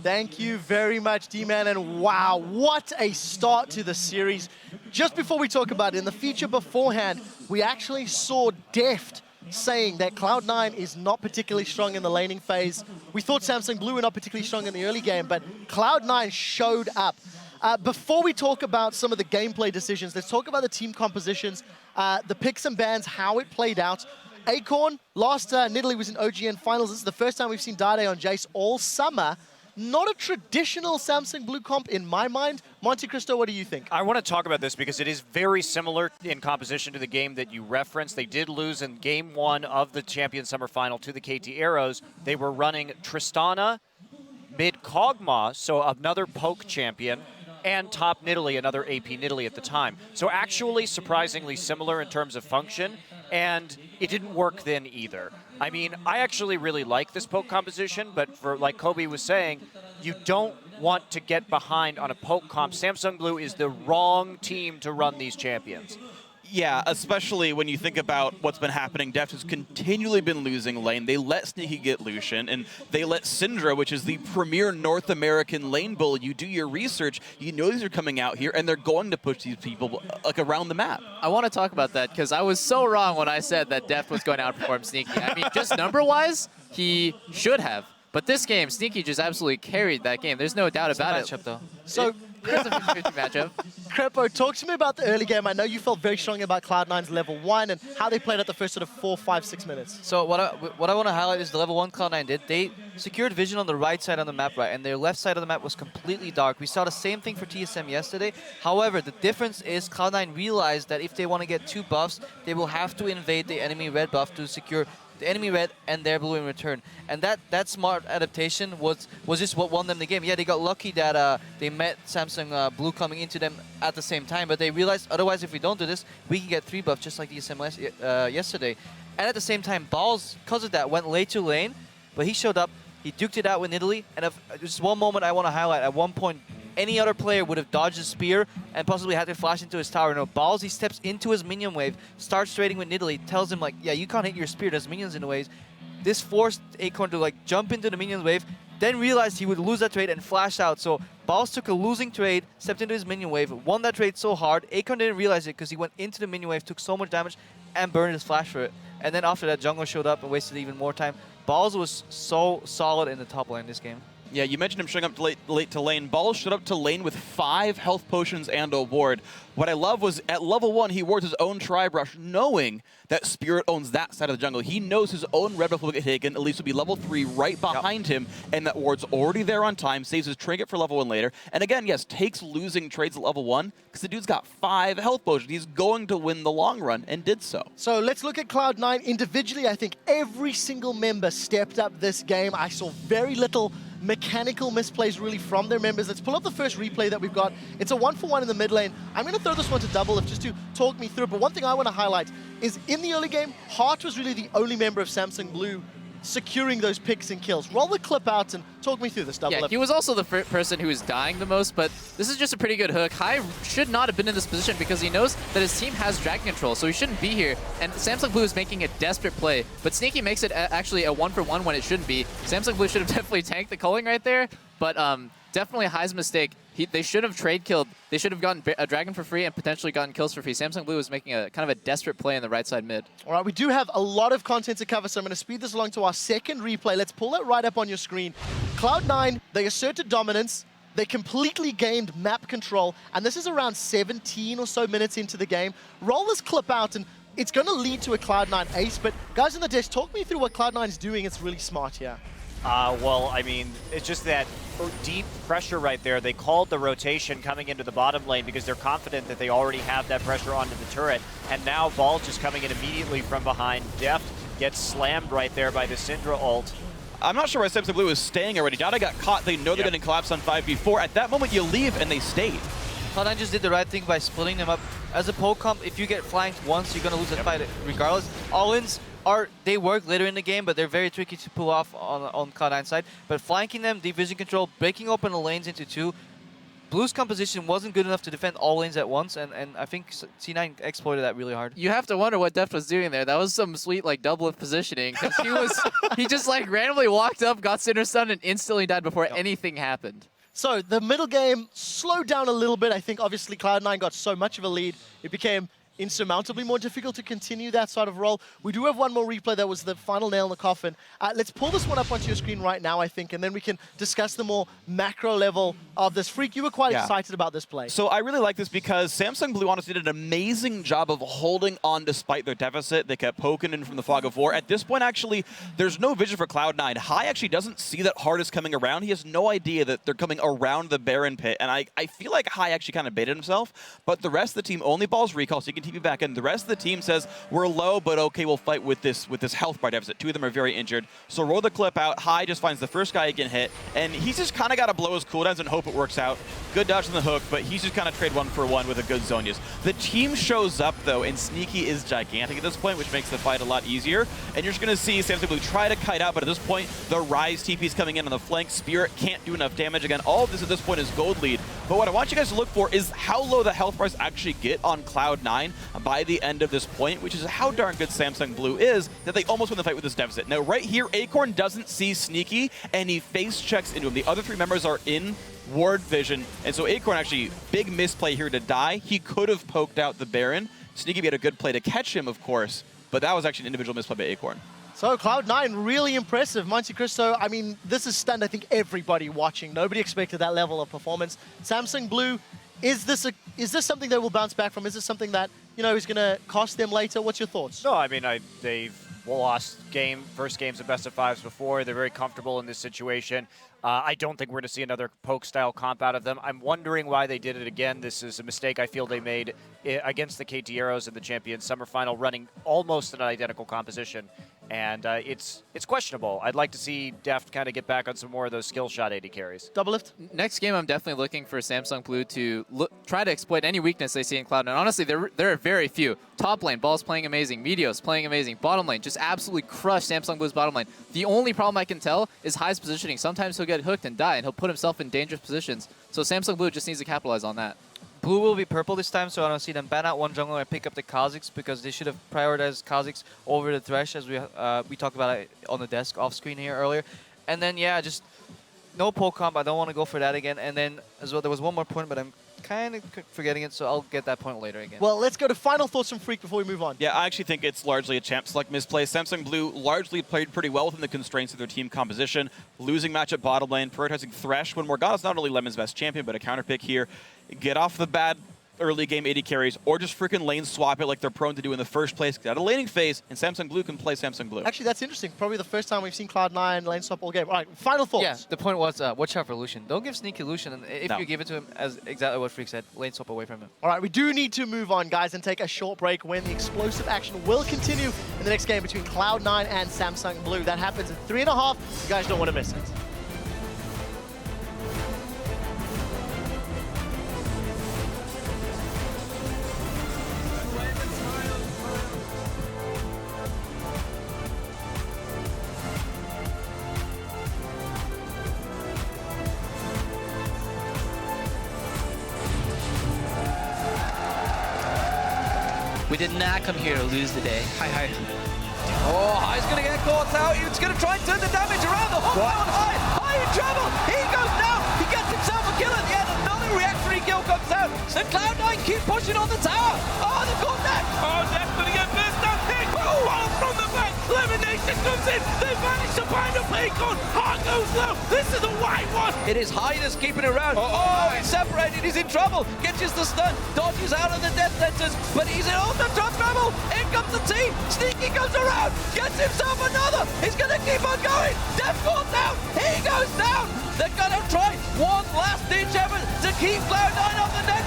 Thank you very much, D-Man, and wow, what a start to the series. Just before we talk about it, in the feature beforehand, we actually saw Deft saying that Cloud9 is not particularly strong in the laning phase. We thought Samsung Blue were not particularly strong in the early game, but Cloud9 showed up. Before we talk about some of the gameplay decisions, let's talk about the team compositions, the picks and bans, how it played out. Acorn, last Nidalee was in OGN finals. This is the first time we've seen Dade on Jace all summer. Not a traditional Samsung Blue comp in my mind. Monte Cristo, what do you think? I want to talk about this because it is very similar in composition to the game that you referenced. They did lose in game 1 of the Champion Summer Final to the KT Arrows. They were running Tristana, mid Kog'Maw, so another poke champion, and top Nidalee, another AP Nidalee at the time. So actually surprisingly similar in terms of function, and it didn't work then either. I mean, I actually really like this poke composition, but for like Kobe was saying, you don't want to get behind on a poke comp. Samsung Blue is the wrong team to run these champions. Yeah, especially when you think about what's been happening. Deft has continually been losing lane. They let Sneaky get Lucian, and they let Syndra, which is the premier North American lane bull. You do your research, you know these are coming out here, and they're going to push these people like around the map. I want to talk about that because I was so wrong when I said that Deft was going to outperform Sneaky. I mean, just number-wise, he should have. But this game, Sneaky just absolutely carried that game. There's no doubt about it. Matchup, though. So, It's a 50-50 matchup. Crepo, talk to me about the early game. I know you felt very strongly about Cloud9's level 1 and how they played at the first sort of 4, 5, 6 minutes. So what I want to highlight is the level 1 Cloud9 did. They secured vision on the right side of the map, right, and their left side of the map was completely dark. We saw the same thing for TSM yesterday. However, the difference is Cloud9 realized that if they want to get 2 buffs, they will have to invade the enemy red buff to secure the enemy red and their blue in return. And that smart adaptation was just what won them the game. Yeah, they got lucky that they met Samsung Blue coming into them at the same time, but they realized otherwise if we don't do this, we can get 3 buffs just like DSM yesterday. And at the same time, Balls, because of that, went late to lane, but he showed up, he duked it out with Nidalee, and just one moment I want to highlight, at one point, any other player would have dodged a spear and possibly had to flash into his tower. No, Balls, he steps into his minion wave, starts trading with Nidalee, tells him like, yeah, you can't hit your spear, there's minions in the waves. This forced Acorn to like jump into the minion wave, then realized he would lose that trade and flash out. So Balls took a losing trade, stepped into his minion wave, won that trade so hard, Acorn didn't realize it because he went into the minion wave, took so much damage, and burned his flash for it. And then after that, Jungler showed up and wasted even more time. Balls was so solid in the top lane this game. Yeah, you mentioned him showing up late to lane. Balls showed up to lane with 5 health potions and a ward. What I love was at level 1, he wards his own Tri-Brush, knowing that Spirit owns that side of the jungle. He knows his own red buff will get taken, at least will be level 3 right behind him, and that ward's already there on time, saves his trinket for level 1 later. And again, yes, takes losing trades at level 1, because the dude's got 5 health potions. He's going to win the long run, and did so. So let's look at Cloud9 individually. I think every single member stepped up this game. I saw very little mechanical misplays really from their members. Let's pull up the first replay that we've got. It's a 1-for-1 in the mid lane. I'm going to throw this one to Double just to talk me through it. But one thing I want to highlight is in the early game, Heart was really the only member of Samsung Blue securing those picks and kills. Roll the clip out and talk me through this, Double. Yeah, he was also the person who was dying the most, but this is just a pretty good hook. Hai should not have been in this position because he knows that his team has Dragon Control, so he shouldn't be here. And Samsung Blue is making a desperate play, but Sneaky makes it actually a 1-for-1 when it shouldn't be. Samsung Blue should have definitely tanked the culling right there, but definitely Hai's mistake. They should have trade killed. They should have gotten a dragon for free and potentially gotten kills for free. Samsung Blue was making a kind of a desperate play in the right side mid. All right, we do have a lot of content to cover, so I'm going to speed this along to our second replay. Let's pull it right up on your screen. Cloud9, they asserted dominance. They completely gained map control, and this is around 17 or so minutes into the game. Roll this clip out, and it's going to lead to a Cloud9 ace, but guys on the desk, talk me through what Cloud9 is doing. It's really smart here. Well, I mean, it's just that deep pressure right there. They called the rotation coming into the bottom lane because they're confident that they already have that pressure onto the turret. And now Ball just coming in immediately from behind. Deft gets slammed right there by the Syndra ult. I'm not sure why Samsung Blue is staying already. Dada got caught. They know they're getting collapsed on 5v4. At that moment, you leave, and they stayed. Cloud9 just did the right thing by splitting them up. As a poke comp, if you get flanked once, you're going to lose that fight regardless. All-ins they work later in the game, but they're very tricky to pull off on Cloud9 side. But flanking them, division control, breaking open the lanes into 2, Blue's composition wasn't good enough to defend all lanes at once, and I think C9 exploited that really hard. You have to wonder what Deft was doing there. That was some sweet like double of positioning, because he just like randomly walked up, got center stun, and instantly died before anything happened. So the middle game slowed down a little bit. I think obviously Cloud9 got so much of a lead, it became insurmountably more difficult to continue that sort of role. We do have one more replay that was the final nail in the coffin. Let's pull this one up onto your screen right now, I think, and then we can discuss the more macro level of this. Freak, you were quite excited about this play. So I really like this because Samsung Blue honestly did an amazing job of holding on despite their deficit. They kept poking in from the fog of war. At this point, actually, there's no vision for Cloud9. Hai actually doesn't see that Hard is coming around. He has no idea that they're coming around the Baron pit, and I feel like Hai actually kind of baited himself, but the rest of the team only balls recall, so he can TP back in. The rest of the team says, we're low, but okay, we'll fight with this health bar deficit. Two of them are very injured. So roll the clip out. Hai just finds the first guy he can hit, and he's just kind of got to blow his cooldowns and hope it works out. Good dodge on the hook, but he's just kind of trade 1-for-1 with a good Zhonya's. The team shows up, though, and Sneaky is gigantic at this point, which makes the fight a lot easier. And you're just going to see Samsung Blue try to kite out, but at this point, the Rise TP is coming in on the flank. Spirit can't do enough damage. Again, all of this at this point is gold lead. But what I want you guys to look for is how low the health bars actually get on Cloud9 by the end of this point, which is how darn good Samsung Blue is that they almost win the fight with this deficit. Now, right here, Acorn doesn't see Sneaky, and he face checks into him. The other three members are in ward vision, and so Acorn actually, big misplay here to die. He could have poked out the Baron. Sneaky made a good play to catch him, of course, but that was actually an individual misplay by Acorn. So Cloud9, really impressive. Monte Cristo, I mean, this has stunned, I think, everybody watching. Nobody expected that level of performance. Samsung Blue, is this something they will bounce back from? Is this something that, you know, is going to cost them later? What's your thoughts? No, I mean, they've lost first games of best of fives before. They're very comfortable in this situation. I don't think we're going to see another poke-style comp out of them. I'm wondering why they did it again. This is a mistake I feel they made against the KT Arrows in the Champions Summer Final, running almost an identical composition. And it's questionable. I'd like to see Deft kind of get back on some more of those skill shot AD carries. Double lift? Next game, I'm definitely looking for Samsung Blue to try to exploit any weakness they see in Cloud9. Honestly, there are very few. Top lane, Ball's playing amazing. Meteos playing amazing. Bottom lane, just absolutely crush Samsung Blue's bottom lane. The only problem I can tell is Hai's positioning. Sometimes he'll get hooked and die, and he'll put himself in dangerous positions. So Samsung Blue just needs to capitalize on that. Blue will be purple this time, so I don't see them ban out one jungler and pick up the Kha'Zix, because they should have prioritized Kha'Zix over the Thresh, as we talked about it on the desk off screen here earlier. And then, yeah, just no poke comp. I don't want to go for that again. And then, as well, there was one more point, but I'm kind of forgetting it, so I'll get that point later again. Well, let's go to final thoughts from Freak before we move on. Yeah, I actually think it's largely a champ select misplay. Samsung Blue largely played pretty well within the constraints of their team composition. Losing match at bottom lane, prioritizing Thresh when Morgana's not only Lemon's best champion, but a counter pick here. Get off the bad early game AD carries, or just freaking lane swap it like they're prone to do in the first place. Get out of laning phase, and Samsung Blue can play Samsung Blue. Actually, that's interesting. Probably the first time we've seen Cloud9 lane swap all game. All right, final thoughts. Yeah, the point was, watch out for Lucian. Don't give Sneaky Lucian, and if you give it to him, as exactly what Freak said, lane swap away from him. All right, we do need to move on, guys, and take a short break when the explosive action will continue in the next game between Cloud9 and Samsung Blue. That happens in 3.5. You guys don't want to miss it. We did not come here to lose today. Hi. Oh, Hai's going to get caught out. He's going to try and turn the damage around. The hook on Hai. Hai in trouble. He goes down. He gets himself a kill at the end. Another reactionary kill comes out. So Cloud9 keep pushing on the tower. Oh, the contact. Oh, that's going to get burst out. Oh, from the back. Elimination comes in. They managed to find a Acorn. Hai goes low. This is a white one. It is Hai that's keeping it around. Oh, he's separated. He's in trouble. Catches the stun. Dodges out of the death sentence. But he's in ultra trouble. In comes the team. Sneaky goes around. Gets himself another. He's going to keep on going. Death falls down. He goes down. They're going to try one last ditch effort to keep Cloud9 on the net.